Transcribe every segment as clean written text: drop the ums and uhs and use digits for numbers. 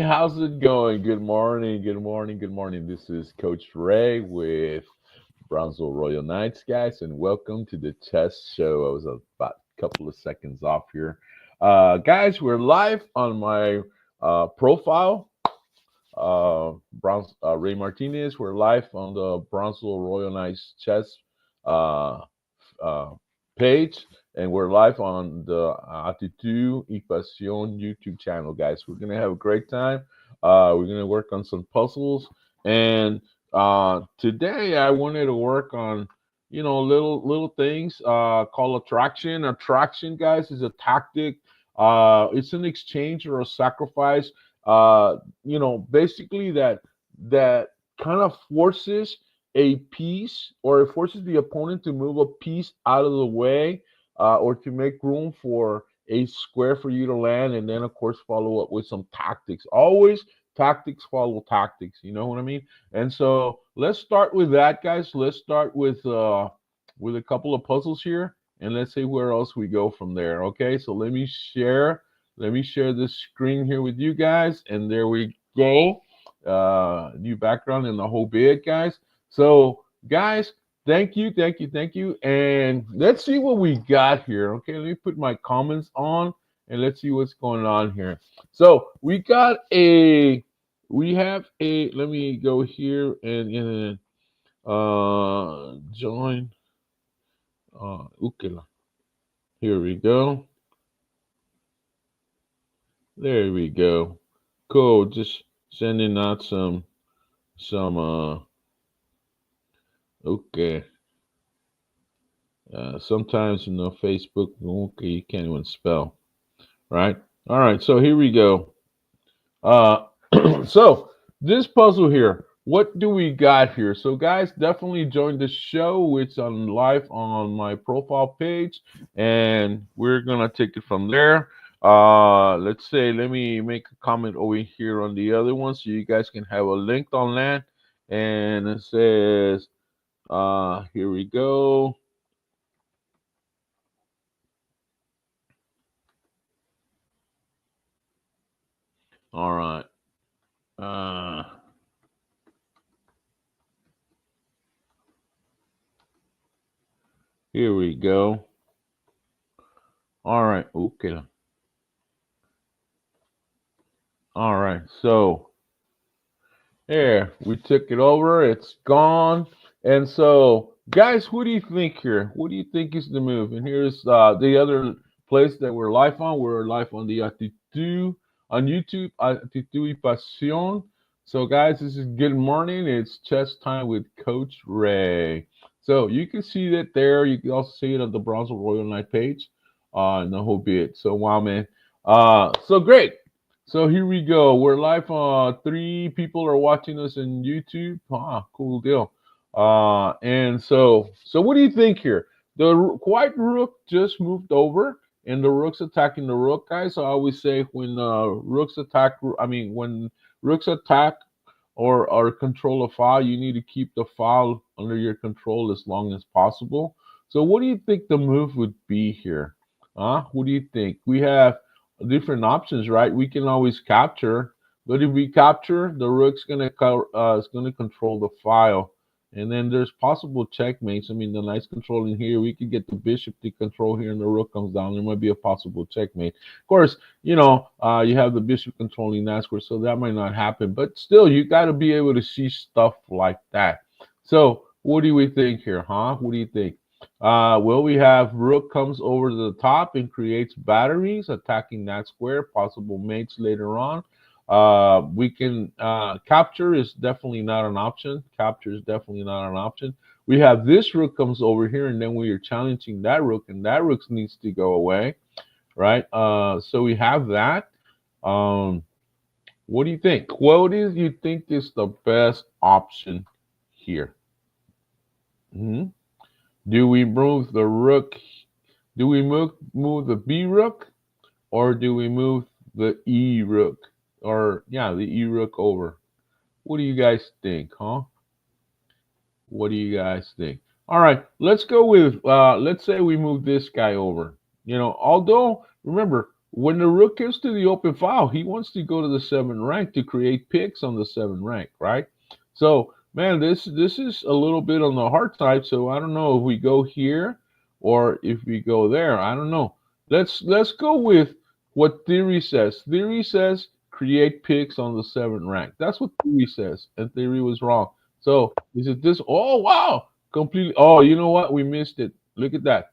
how's it going? Good morning, good morning, good morning. This is Coach Ray with Brownsville Royal Knights, guys, and welcome to the chess show. I was about a couple of seconds off here. Guys, we're live on my profile, Ray Martinez. We're live on the Brownsville Royal Knights chess uh, uh, page, and we're live on the Actitud y Pasión YouTube channel, guys. We're gonna have a great time. We're gonna work on some puzzles, and today I wanted to work on little things called attraction. Attraction, guys, is a tactic. It's an exchange or a sacrifice. Basically that kind of forces a piece, or it forces the opponent to move a piece out of the way, or to make room for a square for you to land, and then of course follow up with some tactics. Always tactics follow tactics. You know what I mean? And so let's start with that, guys. Let's start with a couple of puzzles here, and let's see where else we go from there. Okay, so let me share this screen here with you guys, and there we go. New background and the whole bit, guys. So, guys, thank you, thank you, thank you. And let's see what we got here. Okay, let me put my comments on and let's see what's going on here. So, we have a, let me go here and join Ukela. Here we go. There we go. Cool. Just sending out some okay. Sometimes Facebook, okay, you can't even spell, right? All right, so here we go. Uh, so this puzzle here, what do we got here? So guys, definitely join the show. It's on live on my profile page, and we're gonna take it from there. Let's say, let me make a comment over here on the other one so you guys can have a link on that. And it says, here we go. All right. Uh, Here we go. All right. Okay. All right. So there, we took it over. It's gone. And so, guys, what do you think here? What do you think is the move? And here's the other place that we're live on. We're live on the Actitud on YouTube, Actitud y Pasión. So, guys, this is good morning. It's chess time with Coach Ray. So you can see that there. You can also see it on the Brownsville Royal Knight page, and the whole bit. So wow, man. So great. So here we go. We're live. Three people are watching us in YouTube. Ah, cool deal. And so what do you think here? The white rook just moved over, and the rook's attacking the rook, guys. So I always say when when rooks attack or control a file, you need to keep the file under your control as long as possible. So what do you think the move would be here? What do you think? We have different options, right? We can always capture, but if we capture, the rook's is gonna control the file. And then there's possible checkmates. I mean, the knight's controlling here. We could get the bishop to control here, and the rook comes down. There might be a possible checkmate. Of course, you have the bishop controlling that square, so that might not happen. But still, you got to be able to see stuff like that. So, what do we think here, huh? What do you think? Well, we have rook comes over to the top and creates batteries, attacking that square, possible mates later on. We can capture is definitely not an option. Capture is definitely not an option. We have this rook comes over here, and then we are challenging that rook, and that rook needs to go away, right? So we have that. Um, what do you think? What do you think is the best option here? Hmm Do we move the rook? Do we move the B rook, or do we move the E rook? Or yeah, the E rook over. What do you guys think, huh? What do you guys think? All right, let's go with let's say we move this guy over. Although remember When the rook gets to the open file, he wants to go to the 7 rank to create picks on the 7 rank, right? So, man, this is a little bit on the hard side. So I don't know if we go here or if we go there. I don't know. Let's go with what theory says. Theory says create picks on the 7 rank. That's what theory says, and theory was wrong. So is it this? Oh wow, completely. Oh, you know what? We missed it. Look at that,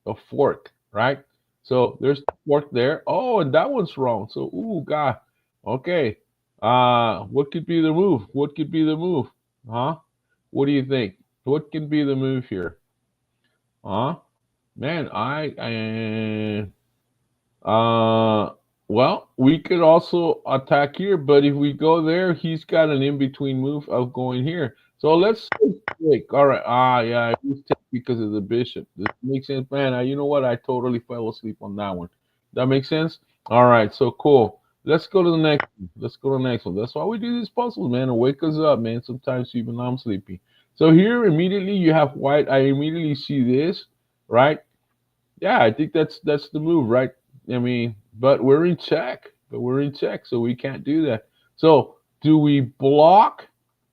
a fork, right? So there's the fork there. Oh, and that one's wrong. So, ooh, God. Okay. What could be the move? What could be the move? Huh? What do you think? What can be the move here? Huh? Man, well, we could also attack here, but if we go there, he's got an in-between move of going here. So let's take. All right. Yeah, it was take because of the bishop. This makes sense, man. You know what? I totally fell asleep on that one. That makes sense. All right. So cool. Let's go to the next one. Let's go to the next one. That's why we do these puzzles, man, to wake us up, man. Sometimes even I'm sleepy. So here immediately you have white. I immediately see this, right? Yeah, I think that's the move, right? I mean, but we're in check. But we're in check, so we can't do that. So do we block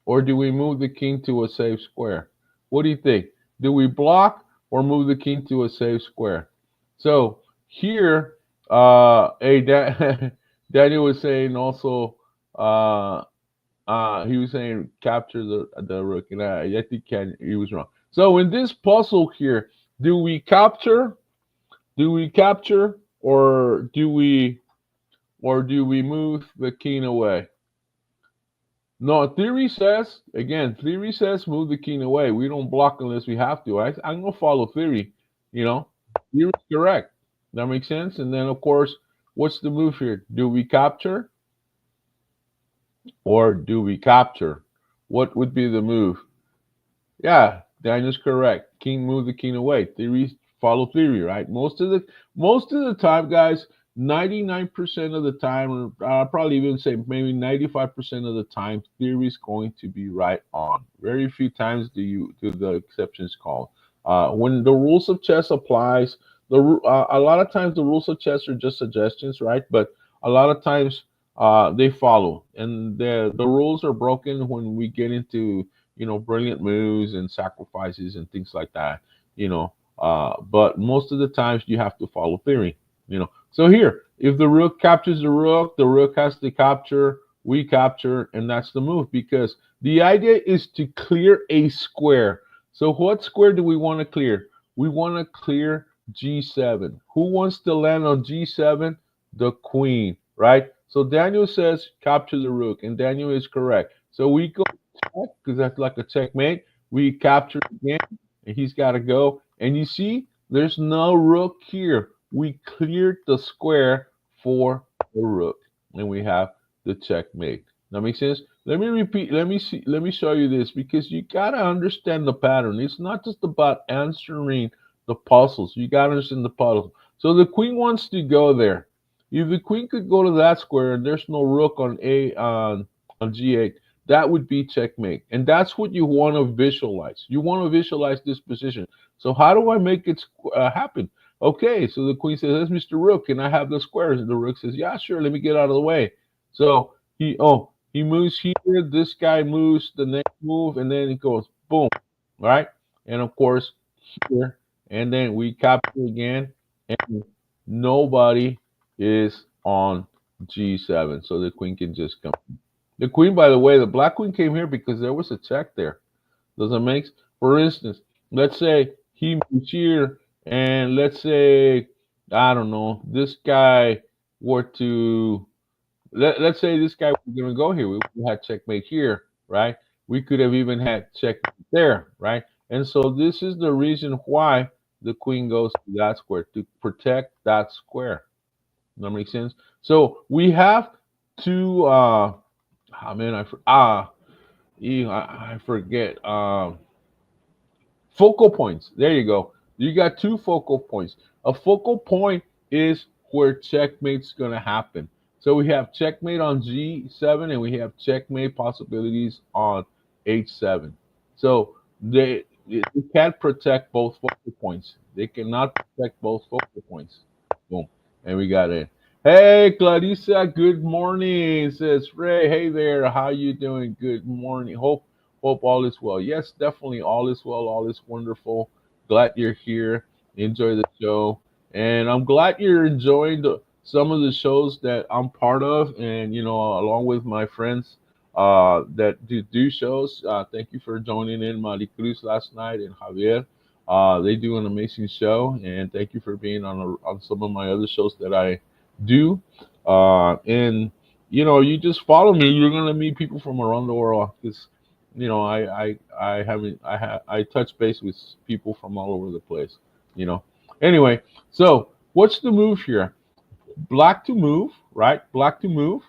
or do we move the king to a safe square? What do you think? Do we block or move the king to a safe square? So here, Daniel was saying also, he was saying capture the rook, and I think he was wrong. So in this puzzle here, do we capture do we capture or do we move the king away? No, theory says move the king away. We don't block unless we have to. I'm gonna follow theory. You know, theory is correct. That makes sense. And then of course, what's the move here? Do we capture or do we capture? What would be the move? Yeah, Daniel's correct. King move the king away. Theory follow theory, right? Most of the time, guys, 99% of the time, or I'll probably even say maybe 95% of the time, theory is going to be right on. Very few times do the exceptions call. When the rules of chess applies, a lot of times the rules of chess are just suggestions, right? But a lot of times they follow, and the rules are broken when we get into brilliant moves and sacrifices and things like that, you know. But most of the times you have to follow theory. So here, if the rook captures the rook has to capture, we capture, and that's the move because the idea is to clear a square. So what square do we want to clear? We want to clear G7. Who wants to land on G7? The queen, right? So Daniel says capture the rook, and Daniel is correct. So we go check because that's like a checkmate. We capture again, and he's got to go. And you see, there's no rook here. We cleared the square for the rook, and we have the checkmate. That makes sense. Let me repeat. Let me see. Let me show you this because you gotta understand the pattern. It's not just about answering the puzzles. You gotta understand the puzzle. So the queen wants to go there. If the queen could go to that square and there's no rook on G8, that would be checkmate. And that's what you want to visualize. You want to visualize this position. So how do I make it happen? Okay, so the queen says, "That's Mr. Rook, and I have the squares." And the rook says, "Yeah, sure. Let me get out of the way." So he moves here. This guy moves the next move, and then it goes boom, right? And of course here, and then we capture again, and nobody is on G7, so the queen can just come. The queen, by the way, the black queen came here because there was a check there. Does that make sense? For instance, let's say he moves here, and let's say, I don't know, this guy were to, let's say this guy was going to go here. We had checkmate here, right? We could have even had checkmate there, right? And so this is the reason why the queen goes to that square, to protect that square. That makes sense? So we have to, I mean, I forget. Focal points. There you go. You got two focal points. A focal point is where checkmate's going to happen. So we have checkmate on G7 and we have checkmate possibilities on H7. So they can't protect both focal points. They cannot protect both focal points. Boom. And we got it. Hey, Clarissa, good morning. Says Ray. Hey there. How you doing? Good morning. Hope all is well. Yes, definitely all is well. All is wonderful. Glad you're here. Enjoy the show. And I'm glad you're enjoying some of the shows that I'm part of, and along with my friends that do shows. Thank you for joining in, Maricruz last night and Javier. They do an amazing show, and thank you for being on some of my other shows that I do. And you just follow me. You're gonna meet people from around the world because I touch base with people from all over the place. You know. Anyway, so what's the move here? Black to move, right? Black to move.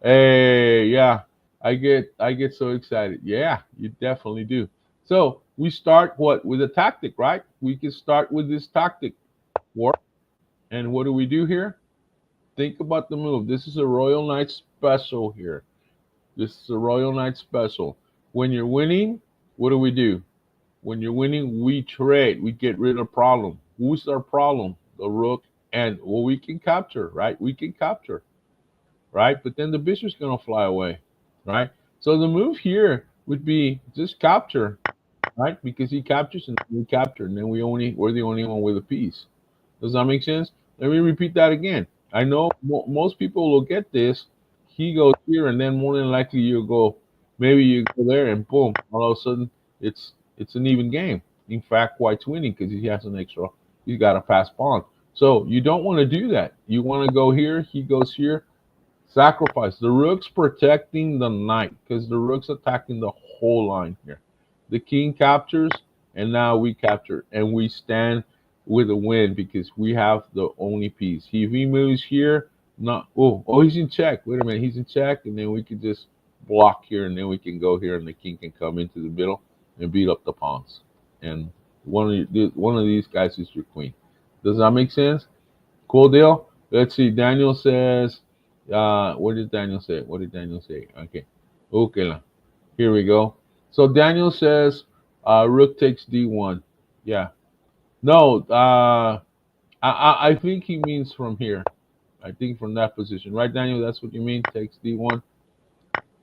Hey, yeah, I get so excited. Yeah, you definitely do. So we start what with a tactic, right? We can start with this tactic. Work. And what do we do here? Think about the move. This is a Royal Knight special here. This is a Royal Knight special. When you're winning, what do we do? When you're winning, we trade. We get rid of problem. Who's our problem? The rook. And well, we can capture, right? We can capture, right? But then the bishop's gonna fly away, right? So the move here would be just capture, right? Because he captures and we capture, and then we're the only one with a piece. Does that make sense? Let me repeat that again. I know most people will get this. He goes here, and then more than likely you go, maybe you go there, and boom, all of a sudden it's an even game. In fact, White's winning because he has an extra. He's got a pass pawn. So you don't want to do that. You want to go here. He goes here. Sacrifice. The rook's protecting the knight because the rook's attacking the whole line here. The king captures, and now we capture, and we stand with a win because we have the only piece. If he moves here, not he's in check. Wait a minute, he's in check, and then we can just block here, and then we can go here, and the king can come into the middle and beat up the pawns. And one of these guys is your queen. Does that make sense? Cool deal. Let's see. Daniel says, what did Daniel say? What did Daniel say? Okay. Okay. Here we go. So Daniel says, rook takes d1. Yeah. No, I think he means from here. I think from that position. Right, Daniel? That's what you mean? Takes d1?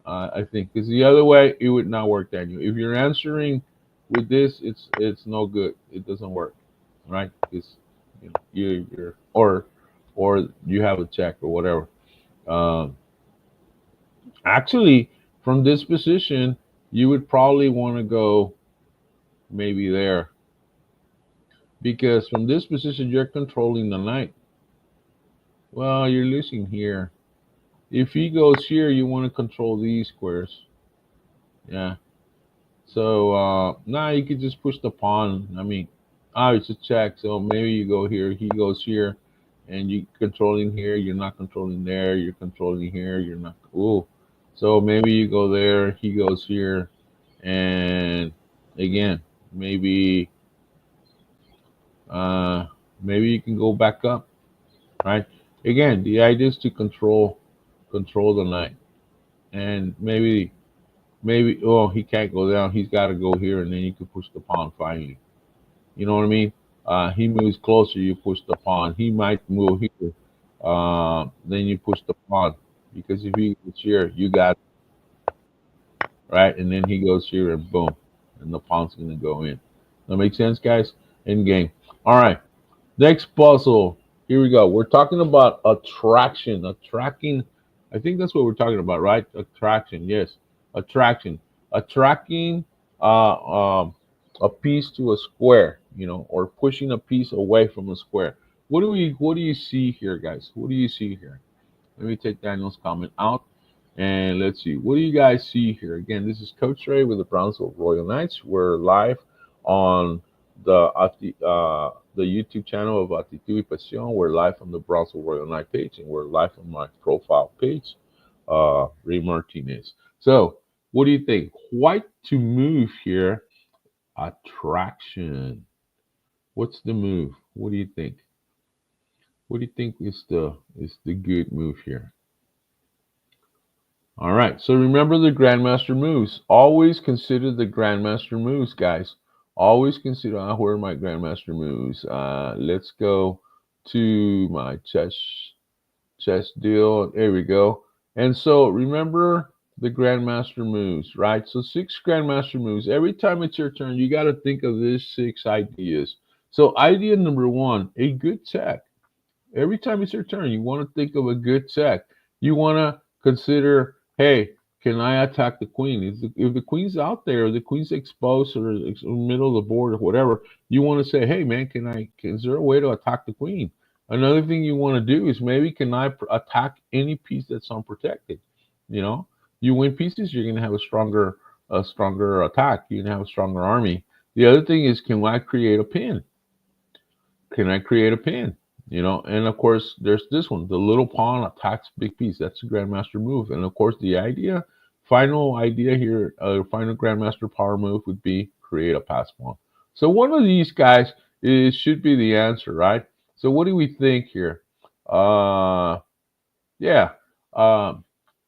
I think. Because the other way, it would not work, Daniel. If you're answering with this, it's no good. It doesn't work. Right? Because you're or you have a check or whatever. Um, Actually, from this position, you would probably want to go maybe there because from this position you're controlling the knight. Well, you're losing here. If he goes here, you want to control these squares. Yeah. So now you could just push the pawn. I mean, it's a check. So maybe you go here. He goes here, and you controlling here. You're not controlling there. You're controlling here. You're not. Ooh. So maybe you go there. He goes here, and again, maybe uh, maybe you can go back up. Right. Again, the idea is to control the knight, and maybe he can't go down. He's got to go here, and then you can push the pawn finally. You know what I mean? He moves closer, you push the pawn. He might move here, then you push the pawn because if he goes here, you got right, and then he goes here, and boom, and the pawn's gonna go in. That makes sense, guys? In game. All right. Next puzzle. Here we go. We're talking about attraction. Attracting. I think that's what we're talking about, right? Attraction. Yes. Attraction. Attracting a piece to a square, or pushing a piece away from a square. What do you see here, guys? What do you see here? Let me take Daniel's comment out. And let's see. What do you guys see here? Again, this is Coach Ray with the Brownsville Royal Knights. We're live on the YouTube channel of Actitud Pasión. We're live on the Brownsville Royal Knight page, and we're live on my profile page, Ray Martinez. So, what do you think? White to move here. Attraction. What's the move? What do you think? What do you think is the good move here? All right. So remember the grandmaster moves. Always consider the grandmaster moves, guys. Always consider where are my grandmaster moves. Let's go to my chess deal. There we go. And so remember the grandmaster moves, right? So 6 grandmaster moves. Every time it's your turn, you got to think of these 6 ideas. So idea number 1, a good check. Every time it's your turn, you want to think of a good check. You want to consider, hey, can I attack the queen? If the queen's out there, or the queen's exposed, or in the middle of the board, or whatever, you want to say, hey, man, is there a way to attack the queen? Another thing you want to do is maybe can I attack any piece that's unprotected? You know, you win pieces, you're going to have a stronger attack. You're going to have a stronger army. The other thing is, can I create a pin? Can I create a pin? You know, and of course, there's this one, the little pawn attacks big piece. That's a grandmaster move. And of course, final idea here, final grandmaster power move would be create a pass pawn. So one of these guys should be the answer, right? So what do we think here? Yeah.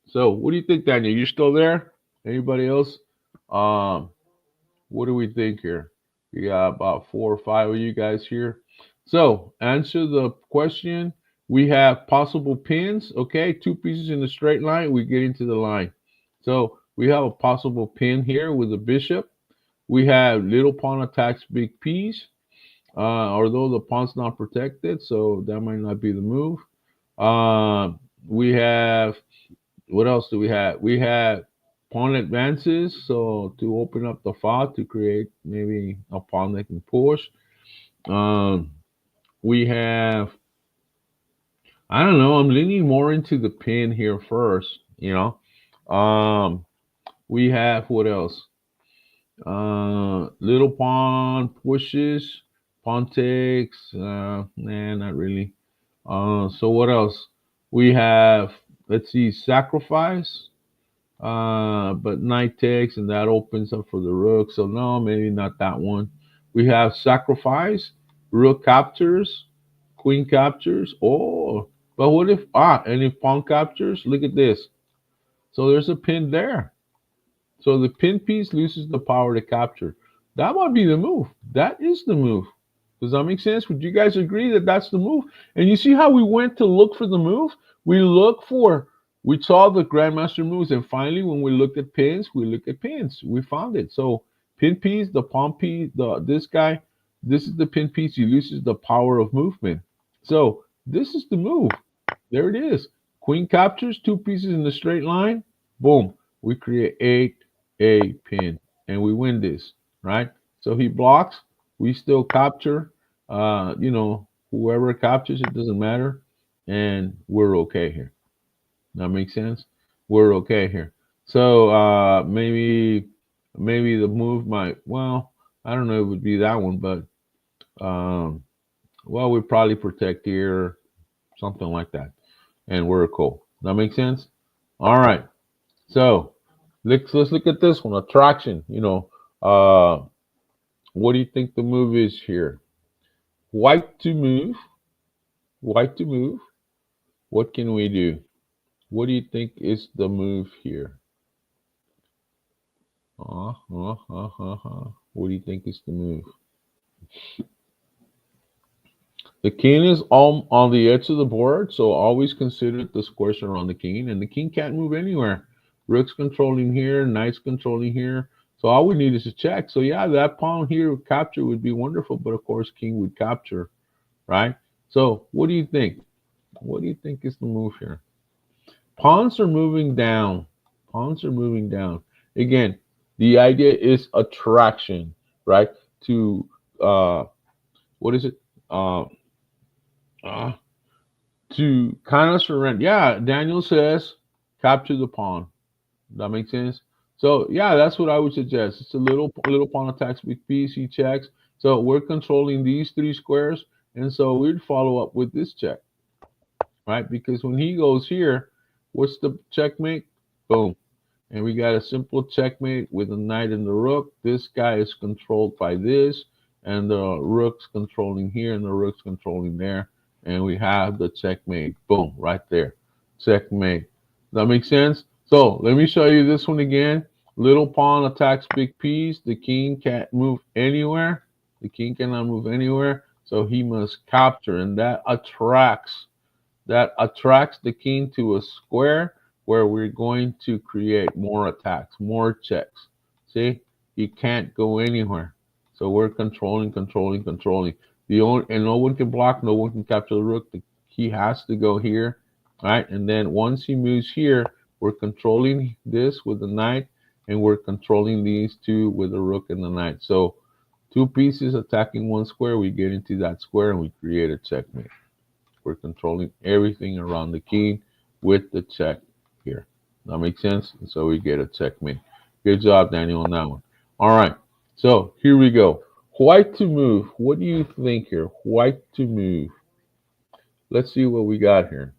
So what do you think, Daniel? You still there? Anybody else? What do we think here? We got about 4 or 5 of you guys here. So answer the question. We have possible pins. Okay, 2 pieces in the straight line. We get into the line. So we have a possible pin here with the bishop. We have little pawn attacks big piece. Although the pawn's not protected, so that might not be the move. We have, what else do we have? We have pawn advances, so to open up the file to create maybe a pawn that can push. We have, I don't know, I'm leaning more into the pin here first, you know. We have, what else? Little pawn pushes, pawn takes, nah, not really. So what else? We have, let's see, sacrifice, but knight takes, and that opens up for the rook. So no, maybe not that one. We have sacrifice, rook captures, queen captures. Oh, but what if and if pawn captures? Look at this. So there's a pin there. So the pin piece loses the power to capture. That might be the move. That is the move. Does that make sense? Would you guys agree that that's the move? And you see how we went to look for the move? We saw the grandmaster moves, and finally, when we looked at pins, we looked at pins. We found it. So pin piece, the pawn piece, this guy, this is the pin piece. He loses the power of movement. So this is the move. There it is. Queen captures, 2 pieces in the straight line. Boom. We create a pin, and we win this, right? So he blocks. We still capture. You know, whoever captures, it doesn't matter, and we're okay here. That makes sense. We're okay here. So maybe the move might. Well, I don't know. It would be that one, but well, we probably protect here, something like that, and we're cool. That makes sense. All right. So let's look at this one. Attraction. You know, what do you think the move is here? White to move. White to move. What can we do? What do you think is the move here? What do you think is the move? The king is on the edge of the board, so always consider the squares around the king, and the king can't move anywhere. Rook's controlling here, knight's controlling here. So all we need is a check. So yeah, that pawn here capture would be wonderful, but of course king would capture, right? So what do you think? What do you think is the move here? Pawns are moving down. Pawns are moving down. Again, the idea is attraction, right? To what is it? To kind of surrender. Yeah, Daniel says capture the pawn. That makes sense. So yeah, that's what I would suggest. It's a little pawn attacks big piece. He checks. So we're controlling these 3 squares, and so we'd follow up with this check, right? Because when he goes here, what's the checkmate? Boom. And we got a simple checkmate with the knight and the rook. This guy is controlled by this, and the rook's controlling here, and the rook's controlling there. And we have the checkmate. Boom, right there. Checkmate. That makes sense? So let me show you this one again. Little pawn attacks big piece. The king can't move anywhere. The king cannot move anywhere. So he must capture, and that attracts the king to a square where we're going to create more attacks, more checks. See, he can't go anywhere. So we're controlling, controlling, controlling. And no one can block, no one can capture the rook. He has to go here, right? And then once he moves here, we're controlling this with the knight, and we're controlling these two with the rook and the knight. So two pieces attacking one square, we get into that square and we create a checkmate. We're controlling everything around the king with the check here. That makes sense? And so we get a checkmate. Good job, Daniel, on that one. All right. So here we go. White to move. What do you think here? White to move. Let's see what we got here.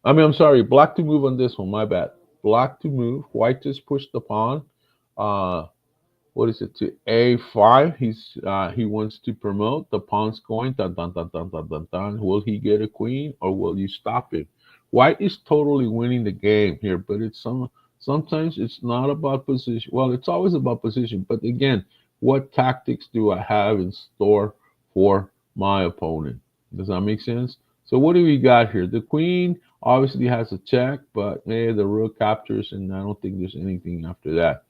I'm sorry. Black to move on this one. My bad. Black to move. White just pushed the pawn. Uh, what is it, to A5? He wants to promote. The pawn's going dun dun dun dun dun dun dun. Will he get a queen or will you stop him? White is totally winning the game here, but sometimes it's not about position. Well, it's always about position, but again, what tactics do I have in store for my opponent? Does that make sense? So what do we got here? The queen obviously has a check, but the rook captures, and I don't think there's anything after that.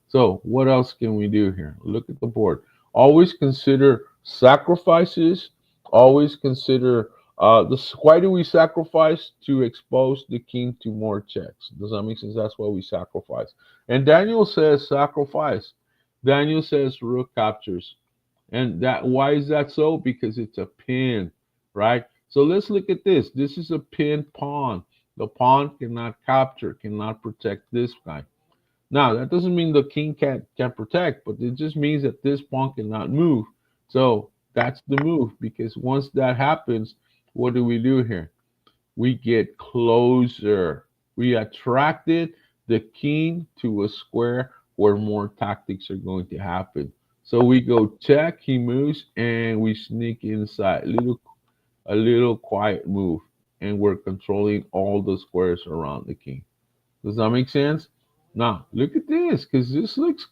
So what else can we do here? Look at the board. Always consider sacrifices. Always consider this. Why do we sacrifice? To expose the king to more checks. Does that make sense? That's why we sacrifice. And Daniel says sacrifice. Daniel says rook captures. And that, why is that so? Because it's a pin, right? So let's look at this. This is a pinned pawn. The pawn cannot capture, cannot protect this guy. Now, that doesn't mean the king can't protect, but it just means that this pawn cannot move. So that's the move, because once that happens, what do we do here? We get closer. We attracted the king to a square where more tactics are going to happen. So we go check, he moves, and we sneak inside. A little quiet move, and we're controlling all the squares around the king. Does that make sense? Now look at this, because this looks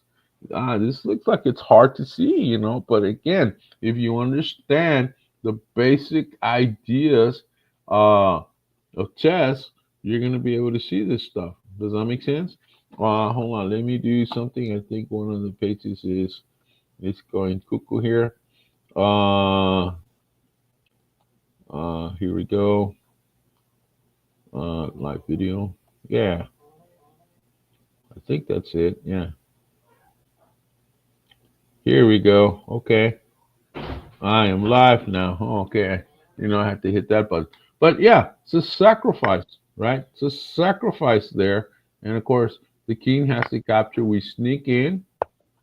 like it's hard to see, But again, if you understand the basic ideas of chess, you're gonna be able to see this stuff. Does that make sense? Hold on, let me do something. I think one of the pages is going cuckoo here. Here we go. Live video. Yeah, I think that's it. Yeah. Here we go. Okay. I am live now. Okay. I have to hit that button. But yeah, it's a sacrifice, right? It's a sacrifice there. And of course, the king has to capture. We sneak in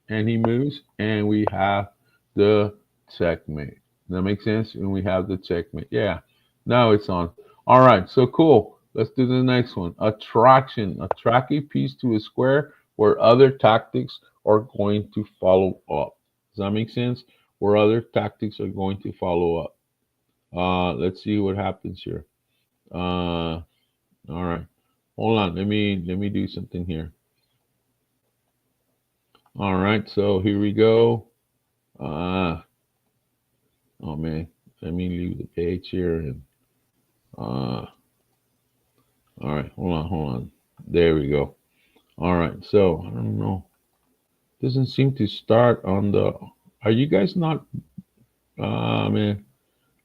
and he moves, and we have the checkmate. That makes sense? And we have the checkmate. Yeah. Now it's on. All right. So cool. Let's do the next one. Attraction. Attract a piece to a square where other tactics are going to follow up. Does that make sense? Where other tactics are going to follow up. Let's see what happens here. All right. Hold on. Let me do something here. All right. So here we go. Oh man. Let me leave the page here and all right. Hold on. There we go. All right. So I don't know. Doesn't seem to start on the. Are you guys not? Man.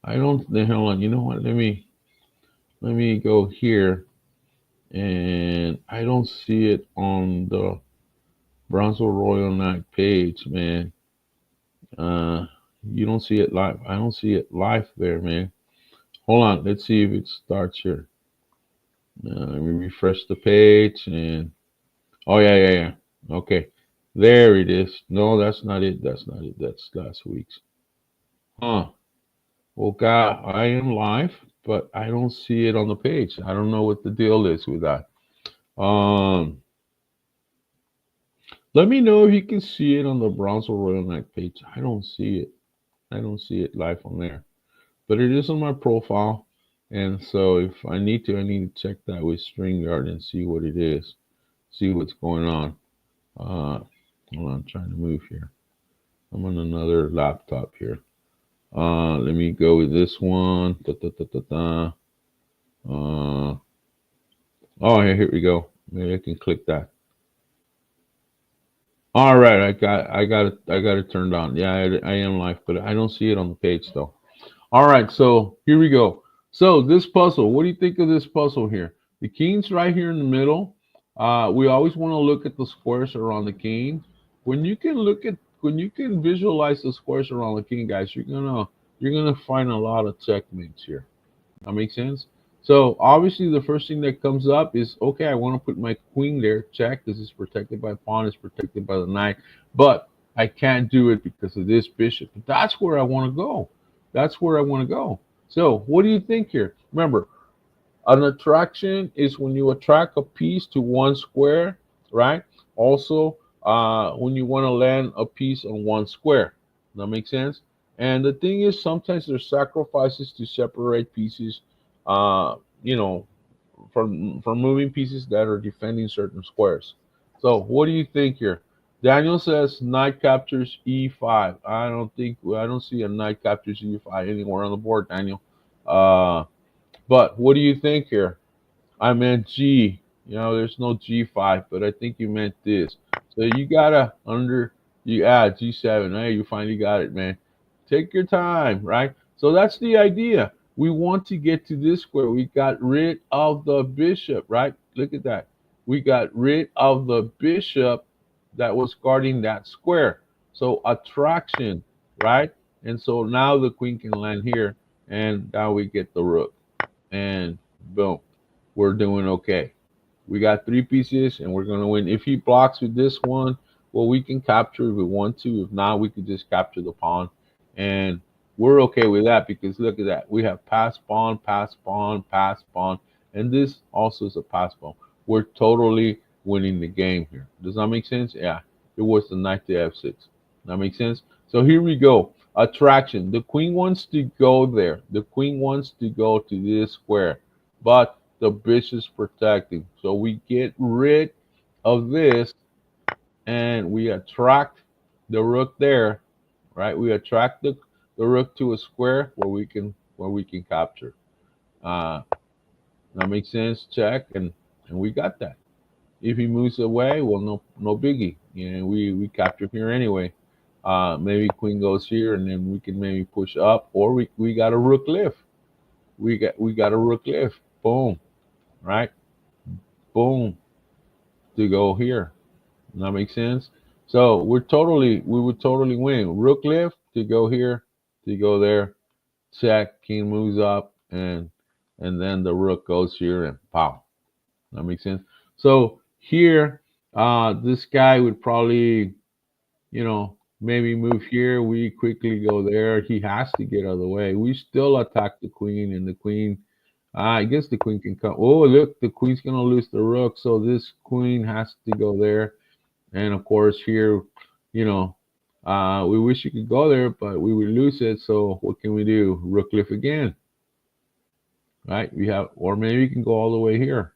I don't. Hold on. You know what? Let me go here, and I don't see it on the Brownsville Royal Knight page, man. Uh, you don't see it live. I don't see it live there, man. Hold on. Let's see if it starts here. Let me refresh the page, and oh yeah. Okay, there it is. No, that's not it. That's not it. That's last week's. Huh. Well, God, I am live, but I don't see it on the page. I don't know what the deal is with that. Um, Let me know if you can see it on the Brownsville Royal Knight page. I don't see it. I don't see it live on there, but it is on my profile. And so if I need to check that with StreamYard and see what it is, see what's going on. Hold on, I'm trying to move here. I'm on another laptop here. Let me go with this one. Da, da, da, da, da. Uh, oh, here we go. Maybe I can click that. All right, I got it turned on. Yeah, I am live, but I don't see it on the page though. All right, so here we go. So this puzzle, what do you think of this puzzle here? The king's right here in the middle. We always want to look at the squares around the king. When you can visualize the squares around the king, guys, you're gonna find a lot of checkmates here. That makes sense. So obviously the first thing that comes up is okay, I want to put my queen there, check, this is protected by pawn, it's protected by the knight, but I can't do it because of this bishop. But that's where I want to go. That's where I want to go. So what do you think here? Remember, an attraction is when you attract a piece to one square, right? Also, when you want to land a piece on one square. That makes sense? And the thing is, sometimes there's sacrifices to separate pieces, you know, from moving pieces that are defending certain squares. So, what do you think here? Daniel says knight captures e5. I don't see a knight captures e5 anywhere on the board, Daniel. Uh, but what do you think here? I meant G. There's no G5, but I think you meant this. So you gotta you add G7. Hey, you finally got it, man. Take your time, right? So that's the idea. We want to get to this square. We got rid of the bishop, right? Look at that. We got rid of the bishop that was guarding that square. So attraction, right? And so now the queen can land here, and now we get the rook. And boom, we're doing okay. We got three pieces and we're going to win. If he blocks with this one, well, we can capture if we want to. If not, we could just capture the pawn. And we're okay with that because look at that. We have pass pawn, pass pawn, pass pawn. And this also is a pass pawn. We're totally winning the game here. Does that make sense? Yeah. It was the knight to f6. That makes sense? So here we go. Attraction. The queen wants to go there. The queen wants to go to this square. But the bishop's protecting. So we get rid of this and we attract the rook there, right? We attract the rook to a square where we can capture. Uh, that makes sense. Check and we got that. If he moves away, well, no biggie. We capture here anyway. Maybe queen goes here, and then we can maybe push up, or we got a rook lift. We got a rook lift. Boom, right? Boom, to go here. That makes sense. So we would totally win. Rook lift to go here, to go there. Check. King moves up, and then the rook goes here and pow. That makes sense. So here, this guy would probably, maybe move here. We quickly go there. He has to get out of the way. We still attack the queen, and the queen. I guess the queen can come. Oh, look, the queen's gonna lose the rook, so this queen has to go there. And of course, here, you know, we wish you could go there, but we would lose it. So what can we do? Rook lift again, right? We have, or maybe we can go all the way here.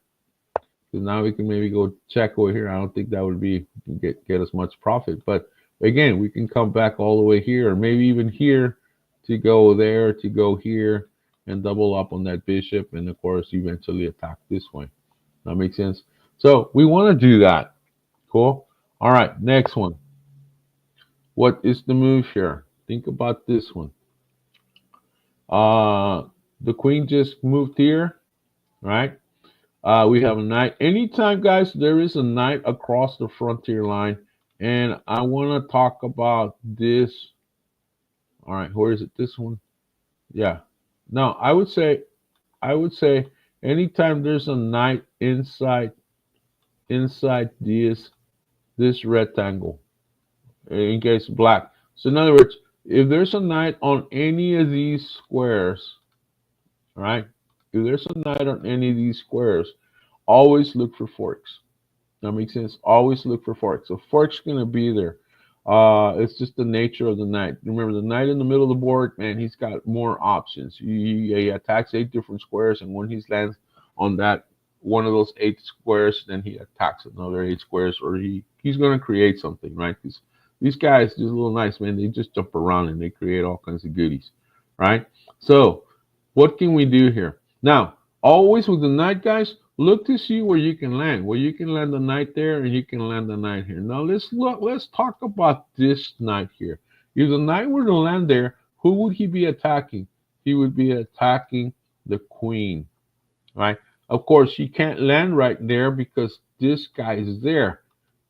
Because now we can maybe go check over here. I don't think that would be get us much profit. But again, we can come back all the way here, or maybe even here to go there, to go here, and double up on that bishop, and of course, eventually attack this way. That makes sense. So we want to do that. Cool. All right, next one. What is the move here? Think about this one. The queen just moved here, right? We have a knight. Anytime, guys, there is a knight across the frontier line, and I want to talk about this. All right, where is it? This one? Yeah. No, I would say, anytime there's a knight inside this rectangle, in case black. So in other words, if there's a knight on any of these squares, right? If there's a knight on any of these squares, always look for forks. That makes sense. Always look for forks. So fork's gonna be there. It's just the nature of the knight. Remember, the knight in the middle of the board, man, he's got more options. He attacks 8 different squares, and when he lands on that one of those 8 squares, then he attacks another 8 squares, or he's gonna create something, right? Because these guys, these little knights, man, they just jump around and they create all kinds of goodies. right? So what can we do here? Now, always with the knight, guys, look to see where you can land. Where you can land the knight there and you can land the knight here. Now let's talk about this knight here. If the knight were to land there, who would he be attacking? He would be attacking the queen, right? Of course, he can't land right there because this guy is there.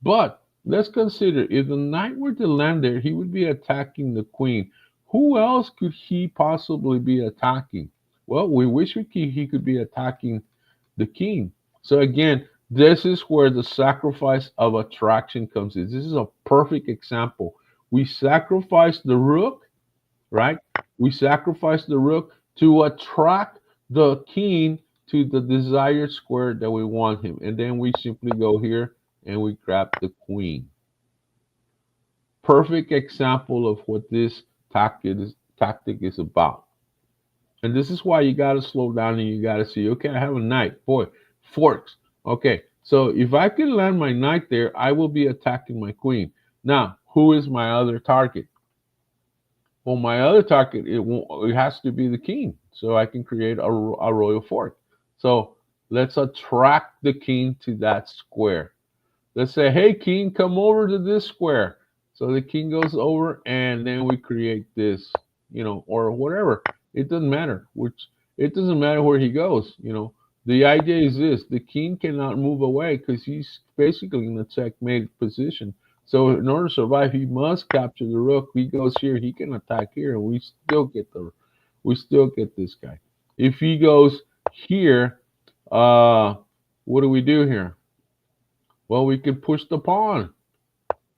But let's consider if the knight were to land there, he would be attacking the queen. Who else could he possibly be attacking? Well, we wish he could be attacking the king. So again, this is where the sacrifice of attraction comes in. This is a perfect example. We sacrifice the rook, right? We sacrifice the rook to attract the king to the desired square that we want him. And then we simply go here and we grab the queen. Perfect example of what this tactic is about. And this is why you got to slow down and you got to see, okay, I have a knight. Boy, forks. Okay, so if I can land my knight there, I will be attacking my queen. Now, who is my other target? Well, my other target, it has to be the king. So I can create a royal fork. So let's attract the king to that square. Let's say, hey, king, come over to this square. So the king goes over and then we create this, or whatever. It doesn't matter. It doesn't matter where he goes. The idea is this: the king cannot move away because he's basically in a checkmate position. So in order to survive, he must capture the rook. He goes here, he can attack here, and we still get this guy. If he goes here, what do we do here? Well, we can push the pawn,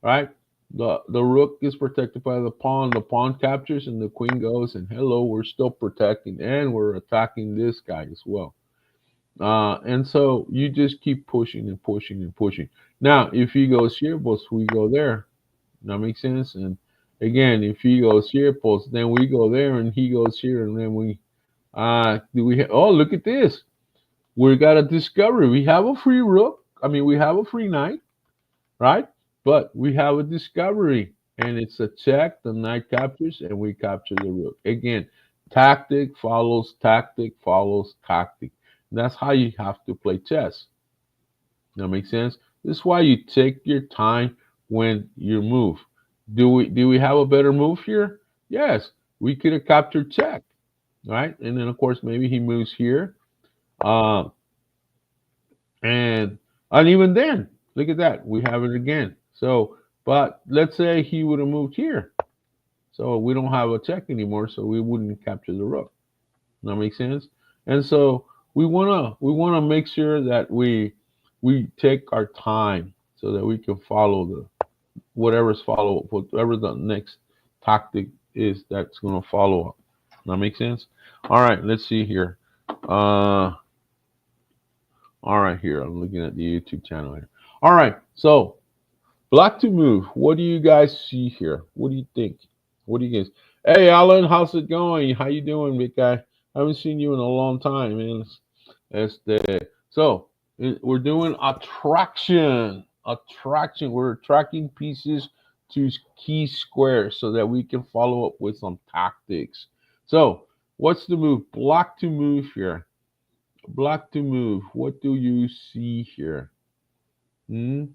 right? The rook is protected by the pawn. The pawn captures, and the queen goes, and hello, we're still protecting, and we're attacking this guy as well. And so you just keep pushing and pushing and pushing. Now, if he goes here, pues we go there. That makes sense. And again, if he goes here, pues then we go there, and he goes here, and then we oh, look at this. We got a discovery. We have a free rook. I mean, we have a free knight, right? But we have a discovery, and it's a check. The knight captures, and we capture the rook. Again, tactic follows tactic follows tactic. That's how you have to play chess. That makes sense. This is why you take your time when you move. Do we have a better move here? Yes, we could have captured check, right? And then of course maybe he moves here, uh, and even then, look at that, we have it again. So, but let's say he would have moved here, so we don't have a check anymore, so we wouldn't capture the rook. That makes sense. And so we wanna make sure that we take our time so that we can follow whatever the next tactic is that's gonna follow up. That makes sense. All right, let's see here. All right, here I'm looking at the YouTube channel here. All right, so black to move. What do you guys see here? What do you think? What do you guys? Hey, Alan, how's it going? How you doing, big guy? I haven't seen you in a long time, man. So we're doing attraction. Attraction. We're attracting pieces to key squares so that we can follow up with some tactics. So what's the move? Black to move here. Black to move. What do you see here? Hmm?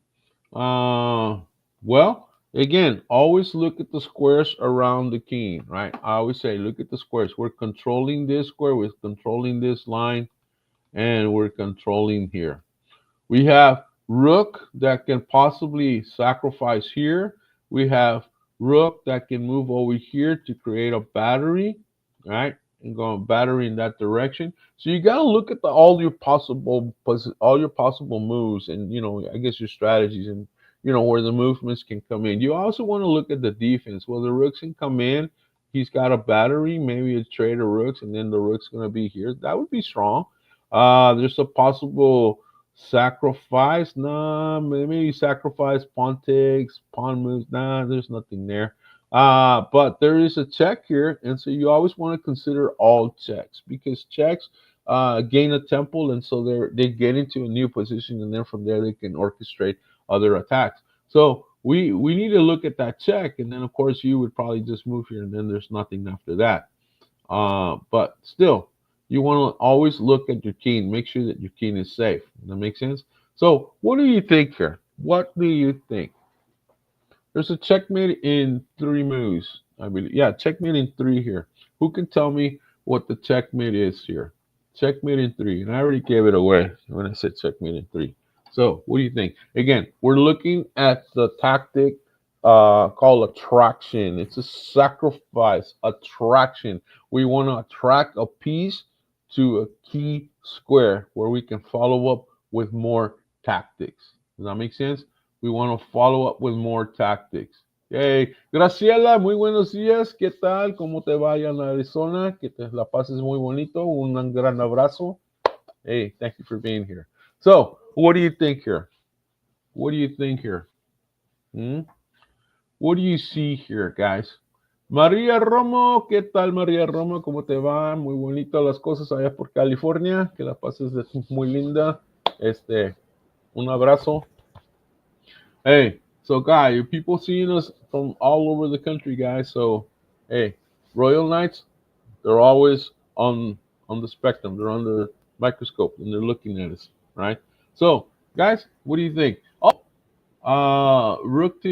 Well, again, always look at the squares around the king, right? I always say, look at the squares. We're controlling this square, we're controlling this line, and we're controlling here. We have rook that can possibly sacrifice here. We have rook that can move over here to create a battery, right? And go on battery in that direction. So you got to look at all your possible moves, and I guess your strategies, and where the movements can come in. You also want to look at the defense. Well, the rooks can come in. He's got a battery, maybe a trade of rooks, and then the rook's going to be here. That would be strong. There's a possible sacrifice. Nah, maybe sacrifice, pawn takes, pawn moves. Nah, there's nothing there. But there is a check here, and so you always want to consider all checks, because checks gain a temple, and so they get into a new position, and then from there they can orchestrate other attacks. So we need to look at that check, and then of course you would probably just move here, and then there's nothing after that. But still, you want to always look at your king. Make sure that your king is safe. Does that make sense? So, what do you think here? What do you think? There's a checkmate in three moves, I believe. Yeah, checkmate in three here. Who can tell me what the checkmate is here? Checkmate in three. And I already gave it away when I said checkmate in three. So, what do you think? Again, we're looking at the tactic called attraction. It's a sacrifice, attraction. We want to attract a piece to a key square where we can follow up with more tactics. Does that make sense? We want to follow up with more tactics. Hey, Graciela, muy buenos días. ¿Qué tal? ¿Cómo te vaya en Arizona? Que te la pases muy bonito. Un gran abrazo. Hey, thank you for being here. So, what do you think here? What do you think here? Hmm? What do you see here, guys? María Romo, ¿qué tal María Romo? ¿Cómo te va? Muy bonito las cosas allá por California. Que la pases muy linda. Un abrazo. Hey, so guy, people seeing us from all over the country, guys. So, hey, Royal Knights, they're always on the spectrum. They're under the microscope and they're looking at us, right? So, guys, what do you think? Oh, rook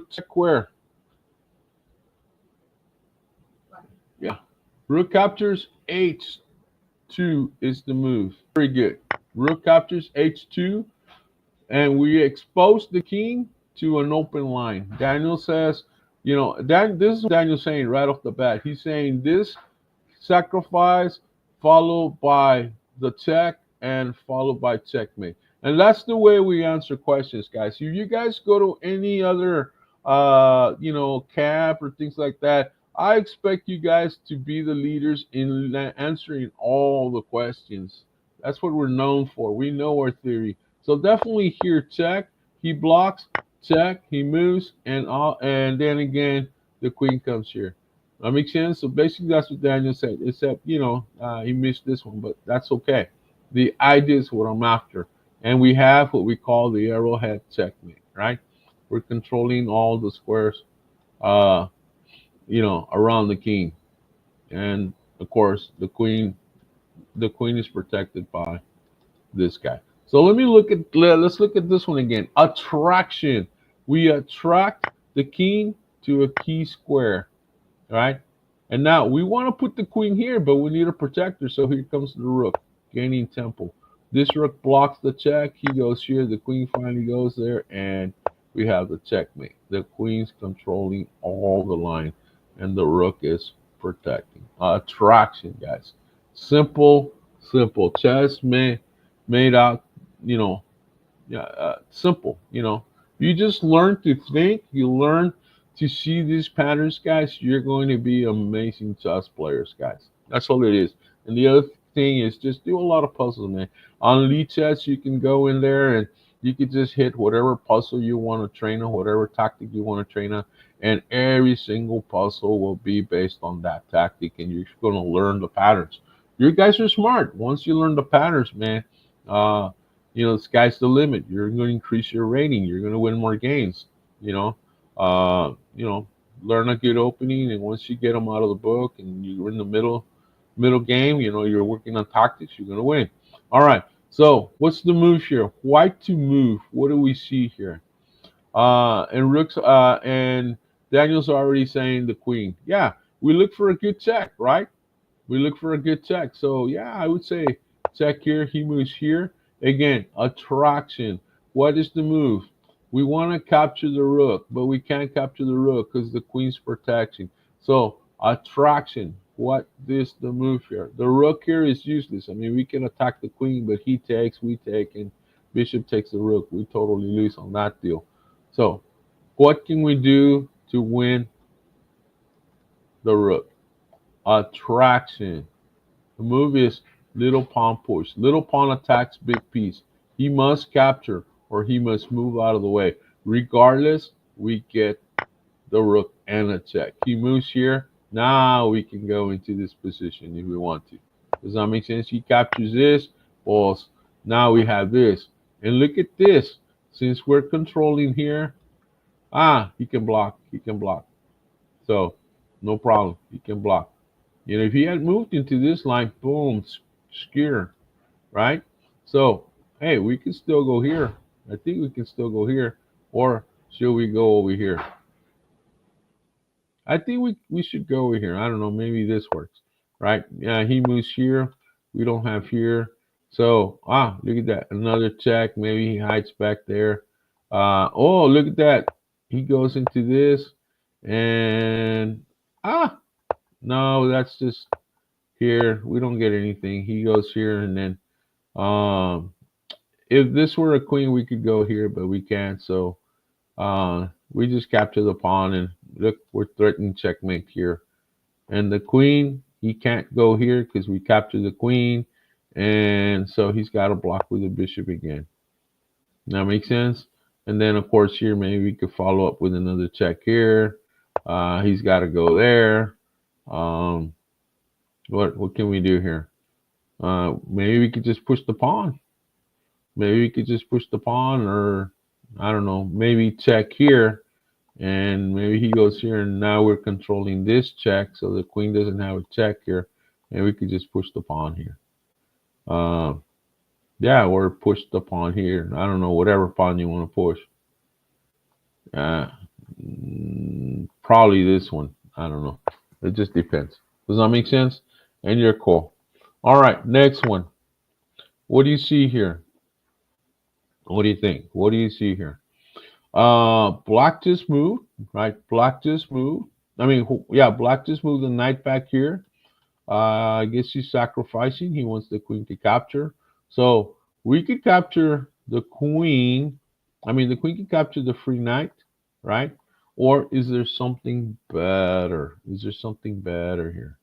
check where? Yeah, rook captures H2 is the move. Very good. Rook captures H2. And we expose the king to an open line. Daniel says, this is what Daniel saying right off the bat. He's saying this sacrifice followed by the check and followed by checkmate. And that's the way we answer questions, guys. If you guys go to any other camp or things like that, I expect you guys to be the leaders in answering all the questions. That's what we're known for. We know our theory. So definitely here, check. He blocks, check, he moves, and then again the queen comes here. That makes sense. So basically, that's what Daniel said. Except he missed this one, but that's okay. The idea is what I'm after, and we have what we call the arrowhead checkmate. Right? We're controlling all the squares, around the king, and of course the queen. The queen is protected by this guy. So let's look at this one again. Attraction. We attract the king to a key square, right? And now we want to put the queen here, but we need a protector. So here comes the rook, gaining tempo. This rook blocks the check. He goes here. The queen finally goes there, and we have the checkmate. The queen's controlling all the line, and the rook is protecting. Attraction, guys. Simple, simple. Chess made out, you know, yeah, simple. You just learn to think. You learn to see these patterns, guys. You're going to be amazing chess players, guys. That's all it is. And the other thing is just do a lot of puzzles, man. On Lead Chess, you can go in there and you can just hit whatever puzzle you want to train on, whatever tactic you want to train on, and every single puzzle will be based on that tactic, and you're going to learn the patterns. You guys are smart. Once you learn the patterns, man, sky's the limit. You're going to increase your rating. You're going to win more games. You know, uh, you know, learn a good opening, and once you get them out of the book, and you're in the middle game, you're working on tactics. You're going to win. All right. So what's the move here? White to move. What do we see here? And Rooks and Daniel's already saying the queen. Yeah, we look for a good check, right? We look for a good check. So yeah, I would say check here. He moves here. Again, attraction. What is the move? We want to capture the rook, but we can't capture the rook because the queen's protection. So attraction. What is the move here? The rook here is useless. I mean, we can attack the queen, but he takes, we take, and bishop takes the rook. We totally lose on that deal. So what can we do to win the rook? Attraction. The move is little pawn push. Little pawn attacks big piece. He must capture or he must move out of the way. Regardless, we get the rook and a check. He moves here. Now we can go into this position if we want to. Does that make sense? He captures this. Well, now we have this. And look at this. Since we're controlling here, he can block. He can block. So No problem. He can block. You know, if he had moved into this line, boom, skewer, right? So, hey, we can still go here. I think we can still go here. Or should we go over here? I think we should go over here. I don't know. Maybe this works, right? Yeah, he moves here. We don't have here. So, look at that. Another check. Maybe he hides back there. Oh, look at that. He goes into this. And, no, that's just here. We don't get anything. He goes here. And then, um, if this were a queen, we could go here, but we can't. So, we just capture the pawn, and look, we're threatening checkmate here. And the queen, he can't go here because we captured the queen, and so he's got to block with the bishop again. That makes sense. And then of course here maybe we could follow up with another check here. He's got to go there. What can we do here? Maybe we could just push the pawn. Maybe we could just push the pawn, or I don't know. Maybe check here. And maybe he goes here, and now we're controlling this check, so the queen doesn't have a check here, and we could just push the pawn here. Yeah, or push the pawn here. I don't know, whatever pawn you want to push. Probably this one. I don't know. It just depends. Does that make sense? And you're cool. All right, next one. What do you see here? What do you think? What do you see here? Black just moved, right? Black just moved. I mean, yeah, black just moved the knight back here. I guess he's sacrificing. He wants the queen to capture. So we could capture the queen. I mean, the queen could capture the free knight, right? Or is there something better? Is there something better here?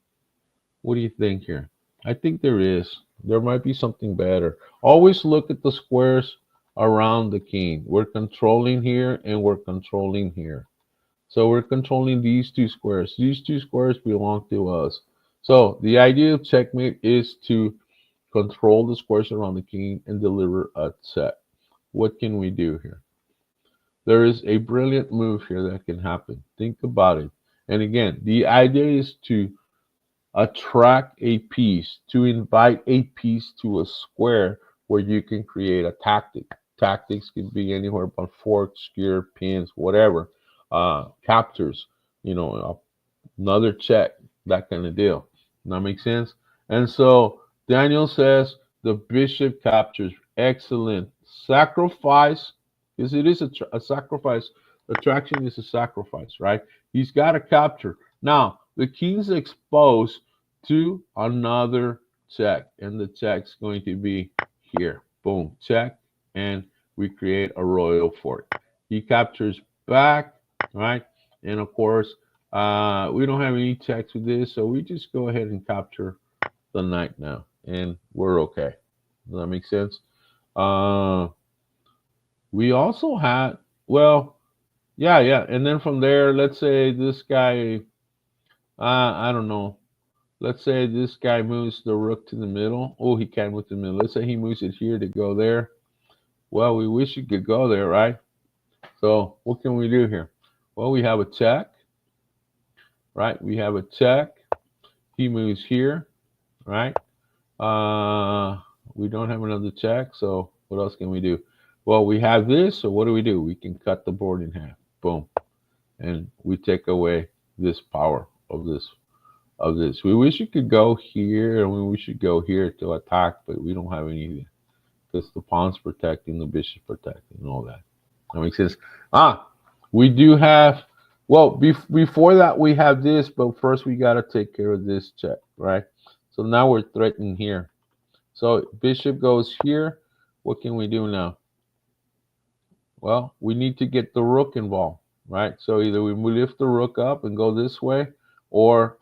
What do you think here? I think there is. There might be something better. Always look at the squares around the king. We're controlling here and we're controlling here. So we're controlling these two squares. These two squares belong to us. So the idea of checkmate is to control the squares around the king and deliver a set. What can we do here? There is a brilliant move here that can happen. Think about it. And again, the idea is to attract a piece, to invite a piece to a square where you can create a tactic. Tactics can be anywhere but forks, skewer, pins, whatever. Captures, another check, that kind of deal. That makes sense? And so Daniel says the bishop captures. Excellent. Sacrifice, because it is a sacrifice. Attraction is a sacrifice, right? He's got to capture. Now, the king's exposed to another check, and the check's going to be here. Boom, check, and we create a royal fort. He captures back, right? And of course, we don't have any checks with this, so we just go ahead and capture the knight now, and we're okay. Does that make sense? We also had, well, yeah, and then from there, let's say this guy, I don't know. Let's say this guy moves the rook to the middle. Oh, he can't move to the middle. Let's say he moves it here to go there. Well, we wish he could go there, right? So what can we do here? Well, we have a check, right? We have a check. He moves here, right? We don't have another check, so what else can we do? Well, we have this, so what do? We can cut the board in half. Boom. And we take away this power of this. We wish you could go here, and we wish you could go here to attack, but we don't have anything because the pawn's protecting, the bishop's protecting, and all that. That makes sense. We do have, well, before that we have this, but first we got to take care of this check, right? So now we're threatening here. So bishop goes here. What can we do now? Well, we need to get the rook involved, right? So either we lift the rook up and go this way, or,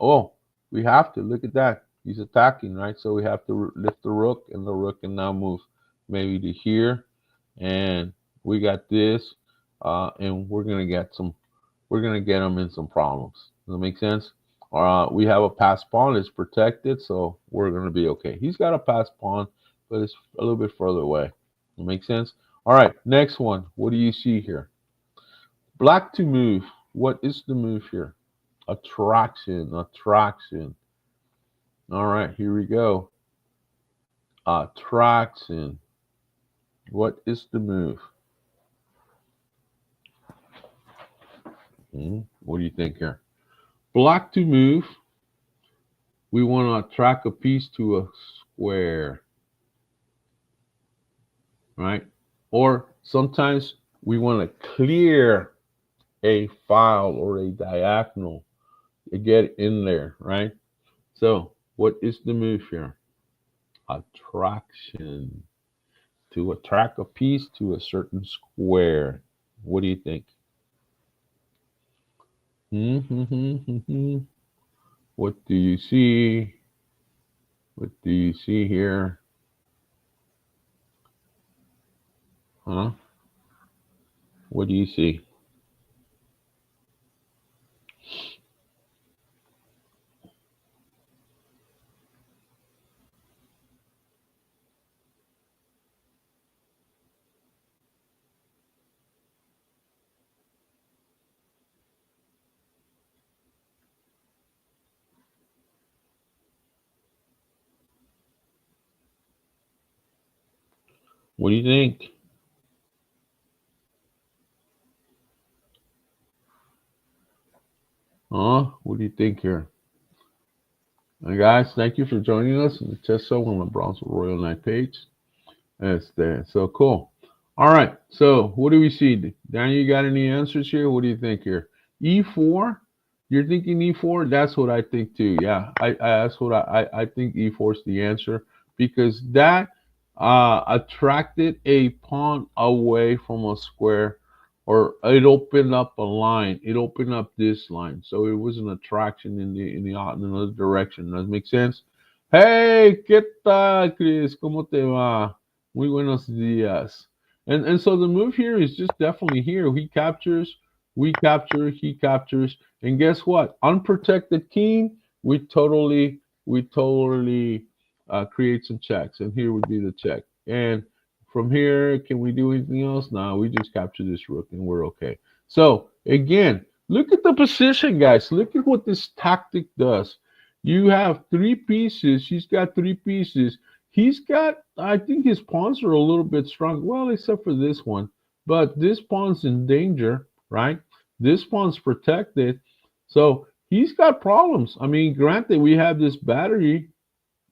we have to. Look at that. He's attacking, right? So we have to lift the rook, and the rook can now move maybe to here. And we got this, and we're gonna get him in some problems. Does that make sense? We have a passed pawn. It's protected, so we're gonna be okay. He's got a passed pawn, but it's a little bit further away. Does that make sense? All right, next one. What do you see here? Black to move. What is the move here? Attraction, attraction. All right, here we go. Attraction. What is the move? What do you think here? Block to move. We want to attract a piece to a square, right? Or sometimes we want to clear a file or a diagonal to get in there, right? So what is the move here? Attraction. To attract a piece to a certain square. What do you think? What do you see? What do you see here? Huh? What do you see? What do you think? Huh? What do you think here? And guys, thank you for joining us in the chess show on the Brownsville Royal Knight page. That's there. So cool. All right. So what do we see? Daniel, you got any answers here? What do you think here? E4? You're thinking E4? That's what I think too. Yeah. That's what I think E4 is the answer because that attracted a pawn away from a square, or it opened up a line. It opened up this line. So it was an attraction in another direction. Does that make sense? Hey, ¿qué tal, Chris? ¿Cómo te va? Muy buenos días. And so the move here is just definitely here. He captures, we capture, he captures, and guess what? Unprotected king, we totally create some checks, and here would be the check. And from here, can we do anything else? No, we just capture this rook, and we're okay. So again, look at the position, guys. Look at what this tactic does. You have three pieces. He's got three pieces. He's got, I think his pawns are a little bit strong. Well, except for this one. But this pawn's in danger, right? This pawn's protected. So he's got problems. I mean, granted, we have this battery,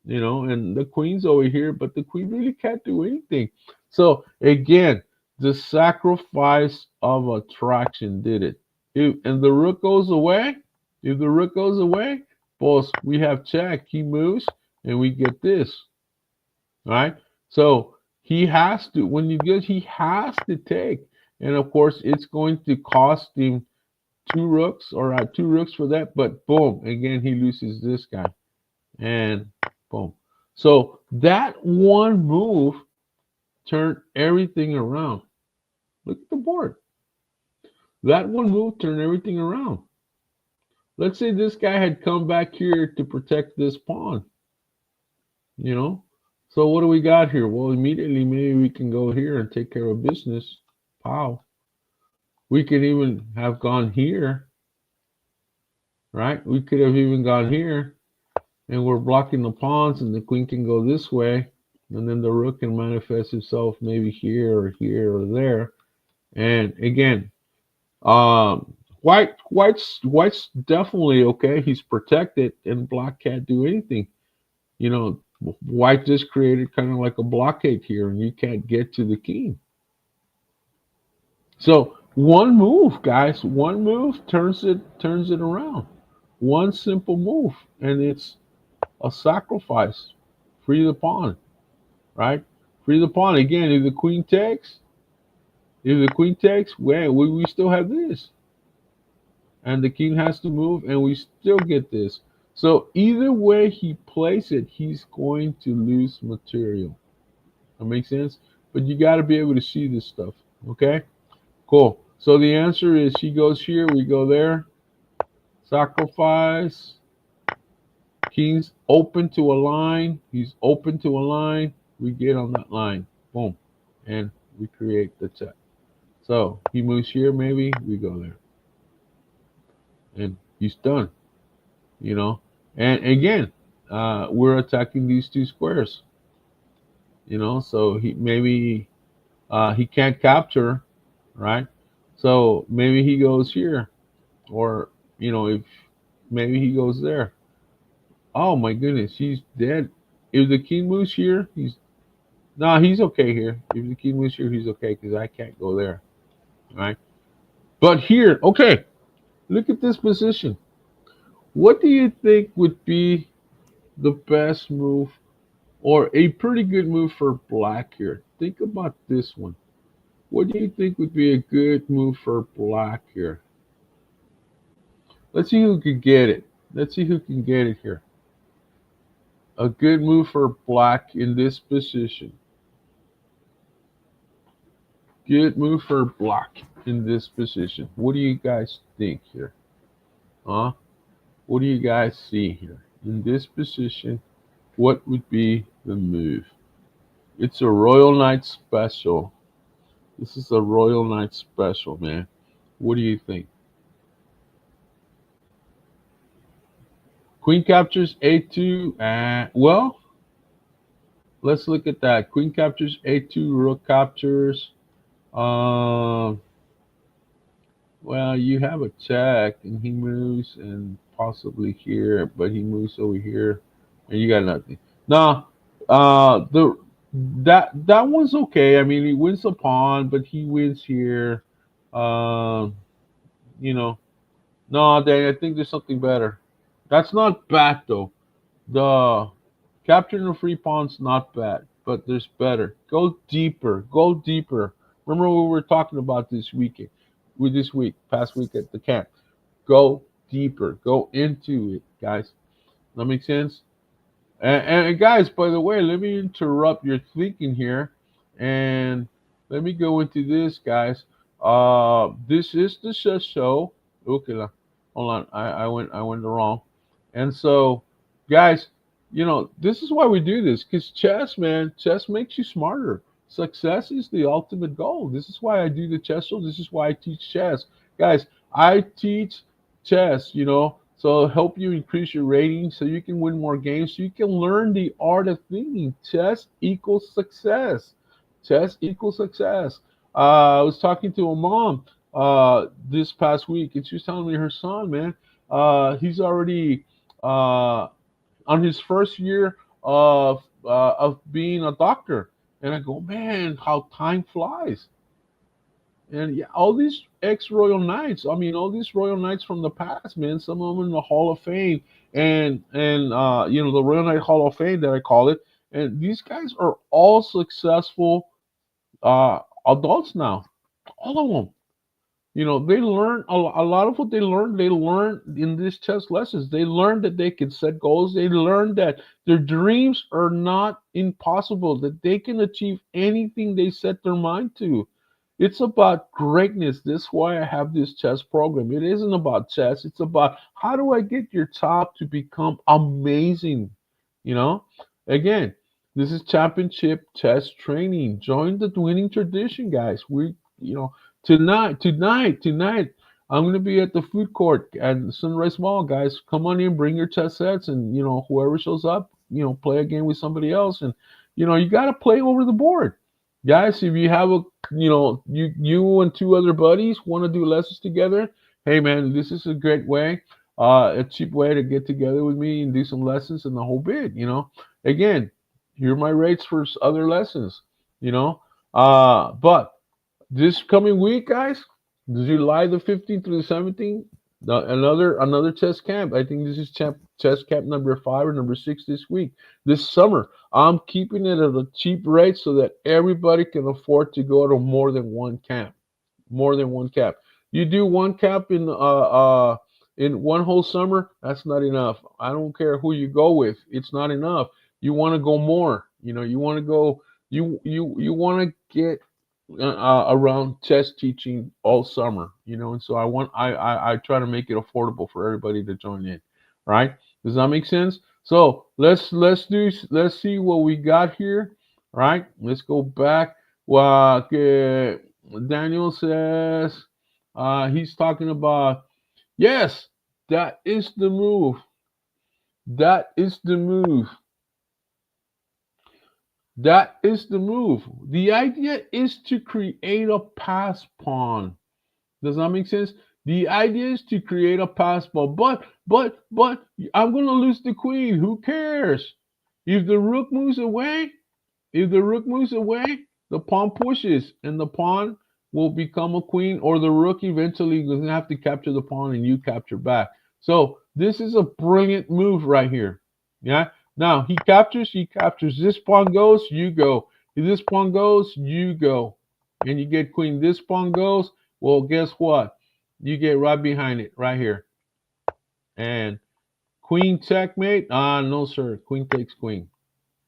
and the queen's over here, but the queen really can't do anything. So again, the sacrifice of attraction did it. And the rook goes away. If the rook goes away, boss, we have check. He moves, and we get this. Right? So he has to, when he goes, he has to take. And of course, it's going to cost him two rooks, or two rooks for that. But boom, again, he loses this guy. And boom. So that one move turned everything around. Look at the board. That one move turned everything around. Let's say this guy had come back here to protect this pawn. So what do we got here? Well, immediately maybe we can go here and take care of business. Pow. We could even have gone here, right? We could have even gone here, and we're blocking the pawns, and the queen can go this way, and then the rook can manifest itself maybe here or there. And again, white's definitely okay. He's protected, and black can't do anything. White just created kind of like a blockade here, and you can't get to the king. So one move, guys, one move turns it around. One simple move, and it's a sacrifice. Free the pawn, right? Free the pawn. Again, if the queen takes, well, we still have this. And the king has to move, and we still get this. So either way he plays it, he's going to lose material. That makes sense? But you got to be able to see this stuff. Okay? Cool. So the answer is he goes here, we go there. Sacrifice. King's open to a line. He's open to a line. We get on that line. Boom. And we create the check. So he moves here, maybe we go there. And He's done. You know, and again, we're attacking these two squares. So he maybe he can't capture, right? So maybe he goes here, or if maybe he goes there. Oh my goodness, he's dead. If the king moves here, he's okay here. If the king moves here, he's okay because I can't go there, right? But here, okay, look at this position. What do you think would be the best move or a pretty good move for black here? Think about this one. What do you think would be a good move for black here? Let's see who can get it. Let's see who can get it here. A good move for black in this position. Good move for black in this position. What do you guys think here? Huh? What do you guys see here? In this position, what would be the move? It's a Royal Knight special. This is a Royal Knight special, man. What do you think? Queen captures A2. Well, let's look at that. Queen captures A2. Rook captures. Um, well, you have a check, and he moves, and possibly here, but he moves over here, and you got nothing. No, the that one's okay. I mean, he wins a pawn, but he wins here. Um, you know, no, Danny, I think there's something better. That's not bad though. The capturing the free pawn's not bad, but there's better. Go deeper. Go deeper. Remember what we were talking about this weekend, with this week, past week at the camp. Go deeper. Go into it, guys. That makes sense. And guys, by the way, let me interrupt your thinking here, and let me go into this, guys. This is the chess show. Okay, hold on. I went wrong. And so, guys, this is why we do this, because chess, man, chess makes you smarter. Success is the ultimate goal. This is why I do the chess show. This is why I teach chess, guys. I teach chess, so help you increase your rating so you can win more games, so you can learn the art of thinking. Chess equals success. Chess equals success. I was talking to a mom this past week, and she was telling me her son, man, he's already uh, on his first year of being a doctor. And I go, man, how time flies. And yeah, all these ex Royal Knights, I mean, all these Royal Knights from the past, man, some of them in the Hall of Fame, and the Royal Knight Hall of Fame that I call it. And these guys are all successful adults now, all of them. They learn a lot of what they learned. They learned in these chess lessons. They learned that they can set goals. They learned that their dreams are not impossible. That they can achieve anything they set their mind to. It's about greatness. That's why I have this chess program. It isn't about chess. It's about how do I get your top to become amazing. You know, again, this is championship chess training. Join the winning tradition, guys. Tonight, I'm gonna be at the food court at Sunrise Mall, guys. Come on in, bring your chess sets, and whoever shows up, play a game with somebody else, and you gotta play over the board, guys. If you have you and two other buddies want to do lessons together, hey man, this is a great way, a cheap way to get together with me and do some lessons and the whole bit. Again, here are my rates for other lessons. But this coming week, guys, July the 15th through the 17th, another chess camp. I think this is chess camp number 5 or number 6 this week. This summer, I'm keeping it at a cheap rate so that everybody can afford to go to more than one camp. More than one camp. You do one camp in one whole summer, that's not enough. I don't care who you go with. It's not enough. You want to go more. You want to go. You want to get around chess teaching all summer, and so I try to make it affordable for everybody to join in, right? Does that make sense? So let's see what we got here, right? Let's go back. Well, Daniel says he's talking about, yes, That is the move. That is the move. That is the move. The idea is to create a pass pawn. Does that make sense? The idea is to create a pass pawn. But I'm gonna lose the queen. Who cares? If the rook moves away, if the rook moves away, the pawn pushes, and the pawn will become a queen, or the rook eventually is gonna have to capture the pawn and you capture back. So this is a brilliant move right here. Yeah. Now he captures, he captures. This pawn goes, you go. If this pawn goes, you go. And you get queen. This pawn goes, well, guess what? You get right behind it, right here. And queen checkmate. Ah, no, sir. Queen takes queen.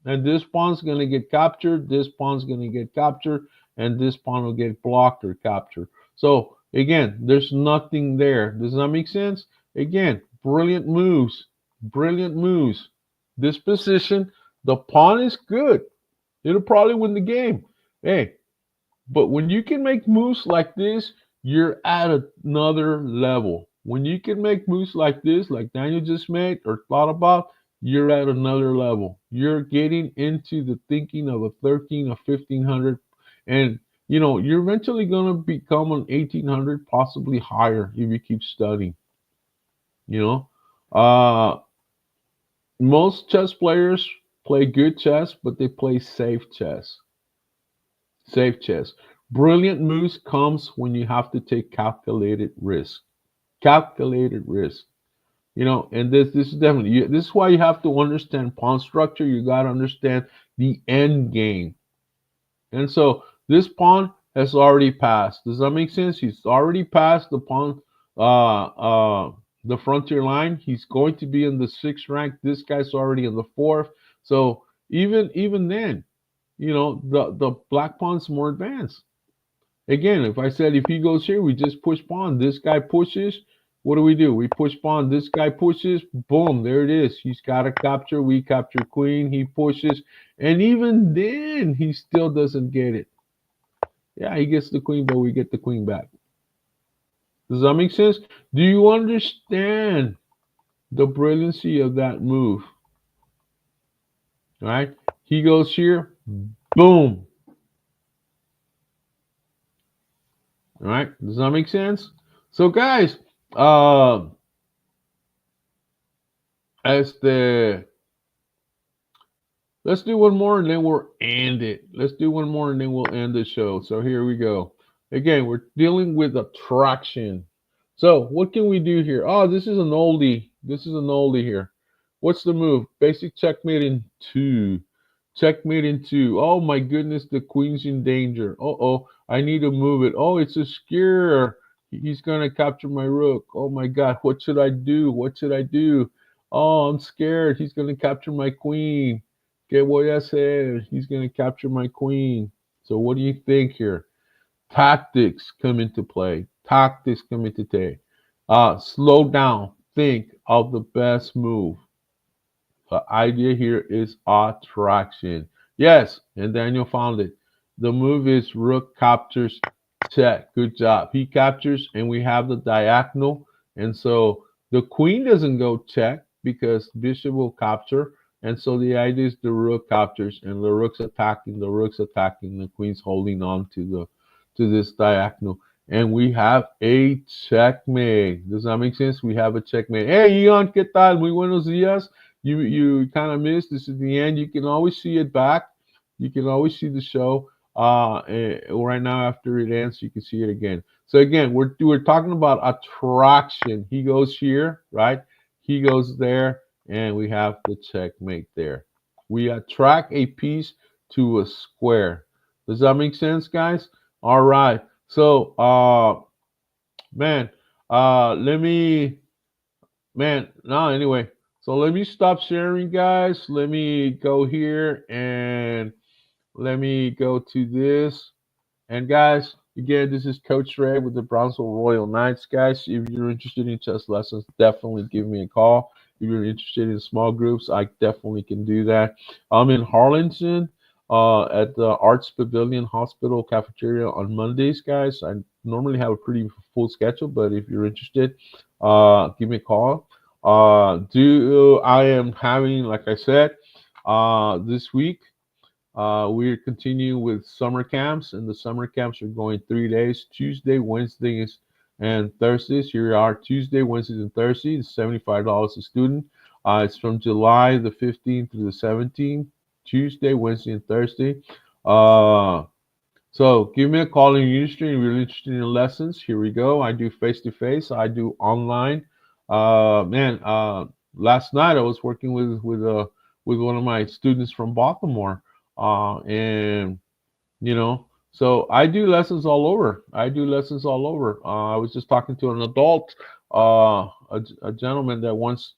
And this pawn's going to get captured, this pawn's going to get captured, and this pawn will get blocked or captured. So again, there's nothing there. Does that make sense? Again, brilliant moves. Brilliant moves. This position, the pawn is good. It'll probably win the game. Hey, but when you can make moves like this, you're at another level. When you can make moves like this, like Daniel just made or thought about, you're at another level. You're getting into the thinking of a 13 or 1500, and you're eventually going to become an 1800, possibly higher if you keep studying. You know, most chess players play good chess, but they play safe chess. Safe chess. Brilliant moves comes when you have to take calculated risk. Calculated risk. And this is definitely this is why you have to understand pawn structure. You got to understand the end game. And so this pawn has already passed. Does that make sense? He's already passed the pawn, the frontier line. He's going to be in the 6th rank. This guy's already in the 4th. So even then, the black pawn's more advanced. Again, if I said if he goes here, we just push pawn. This guy pushes. What do? We push pawn. This guy pushes. Boom, there it is. He's got to capture. We capture queen. He pushes. And even then, he still doesn't get it. Yeah, he gets the queen, but we get the queen back. Does that make sense? Do you understand the brilliancy of that move? All right. He goes here. Boom. All right. Does that make sense? So, guys, let's do one more and then we'll end it. Let's do one more and then we'll end the show. So here we go. Again, we're dealing with attraction. So what can we do here? Oh, this is an oldie. This is an oldie here. What's the move? Basic checkmate in 2. Checkmate in 2. Oh my goodness, the queen's in danger. Uh-oh, I need to move it. Oh, it's a scare. He's going to capture my rook. Oh my God, what should I do? What should I do? Oh, I'm scared. He's going to capture my queen. Que voy a hacer? He's going to capture my queen. So what do you think here? Tactics come into play. Tactics come into play. Slow down. Think of the best move. The idea here is attraction. Yes, and Daniel found it. The move is rook captures check. Good job. He captures, and we have the diagonal. And so the queen doesn't go check because bishop will capture. And so the idea is the rook captures, and the rook's attacking. The rook's attacking. The queen's holding on to this diagonal. And we have a checkmate. Does that make sense? We have a checkmate. Hey, Ian, ¿qué tal? Muy buenos días. You kind of missed. This is the end. You can always see it back. You can always see the show. Right now after it ends, you can see it again. So again, we're talking about attraction. He goes here, right? He goes there, and we have the checkmate there. We attract a piece to a square. Does that make sense, guys? All right. So, anyway. So let me stop sharing, guys. Let me go here and let me go to this. And guys, again, this is Coach Ray with the Brownsville Royal Knights, guys. If you're interested in chess lessons, definitely give me a call. If you're interested in small groups, I definitely can do that. I'm in Harlingen at the Arts Pavilion Hospital Cafeteria on Mondays, guys. I normally have a pretty full schedule, but if you're interested, give me a call. I am having, like I said, this week. We're continuing with summer camps, and the summer camps are going 3 days: Tuesday, Wednesdays, and Thursdays. Here we are: Tuesday, Wednesdays, and Thursdays. $75 a student. It's from July the 15th through the 17th. Tuesday, Wednesday, and Thursday. Uh, so give me a call in your industry and really interested in lessons. Here we go. I do face to face. I do online. Man, last night I was working with one of my students from Baltimore, and you know, so I do lessons all over. I do lessons all over. I was just talking to an adult, a gentleman that wants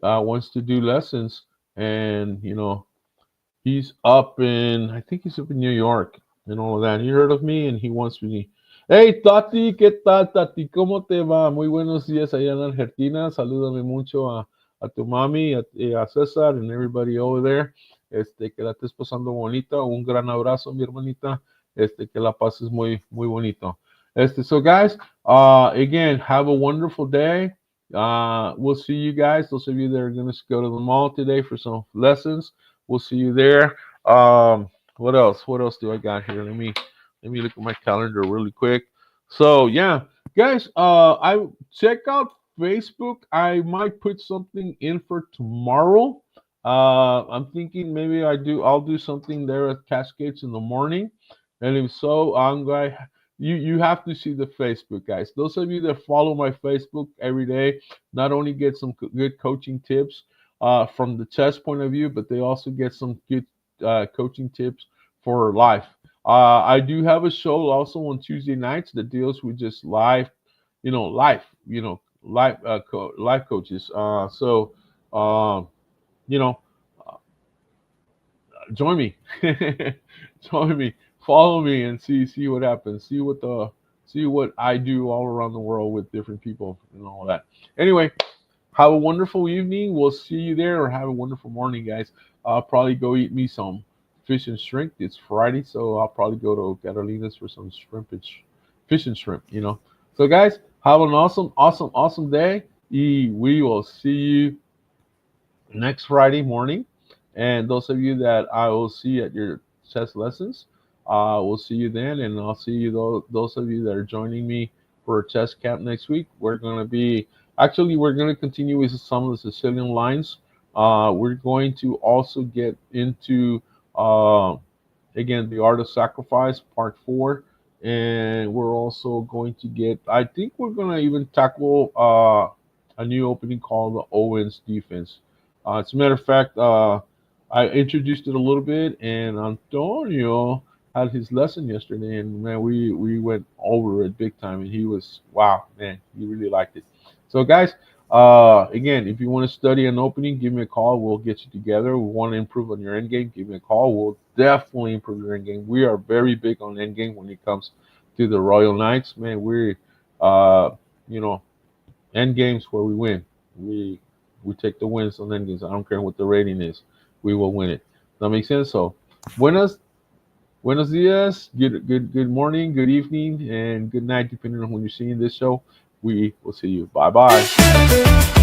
to do lessons, and he's up in, I think he's up in New York and all of that. He heard of me and he wants me. Hey, Tati, ¿qué tal, Tati? ¿Cómo te va? Muy buenos días allá en Argentina. Salúdame mucho a tu mami, a César, and everybody over there. Que la estés pasando bonita. Un gran abrazo, mi hermanita. Que la pases muy, muy bonito. So guys, again, have a wonderful day. We'll see you guys. Those of you that are going to go to the mall today for some lessons. We'll see you there. What else? What else do I got here? Let me look at my calendar really quick. So yeah, guys, I check out Facebook. I might put something in for tomorrow. I'm thinking maybe I'll do something there at Cascades in the morning. And if so, I'm going. You have to see the Facebook, guys. Those of you that follow my Facebook every day not only get some good coaching tips from the chess point of view, but they also get some good coaching tips for life. I do have a show also on Tuesday nights that deals with just life, life coaches. You know, join me, join me, follow me, and see what happens. See what I do all around the world with different people and all that. Anyway, have a wonderful evening. We'll see you there, or have a wonderful morning, guys. I'll probably go eat me some fish and shrimp. It's Friday, so I'll probably go to Catalina's for some fish and shrimp. So, guys, have an awesome, awesome, awesome day. We will see you next Friday morning. And those of you that I will see at your chess lessons, we'll see you then. And I'll see you, those of you that are joining me for a chess camp next week. We're going to continue with some of the Sicilian lines. We're going to also get into, again, the art of sacrifice, part 4. And we're also going to I think we're going to even tackle a new opening called the Owens defense. As a matter of fact, I introduced it a little bit, and Antonio had his lesson yesterday, and man, we went over it big time, and he was, wow, man, he really liked it. So, guys, again, if you want to study an opening, give me a call. We'll get you together. We want to improve on your end game, give me a call. We'll definitely improve your end game. We are very big on end game when it comes to the Royal Knights, man. We're, end games where we win. We take the wins on end games. I don't care what the rating is. We will win it. That makes sense. So, buenos dias, good morning, good evening, and good night, depending on when you're seeing this show. We will see you. Bye bye.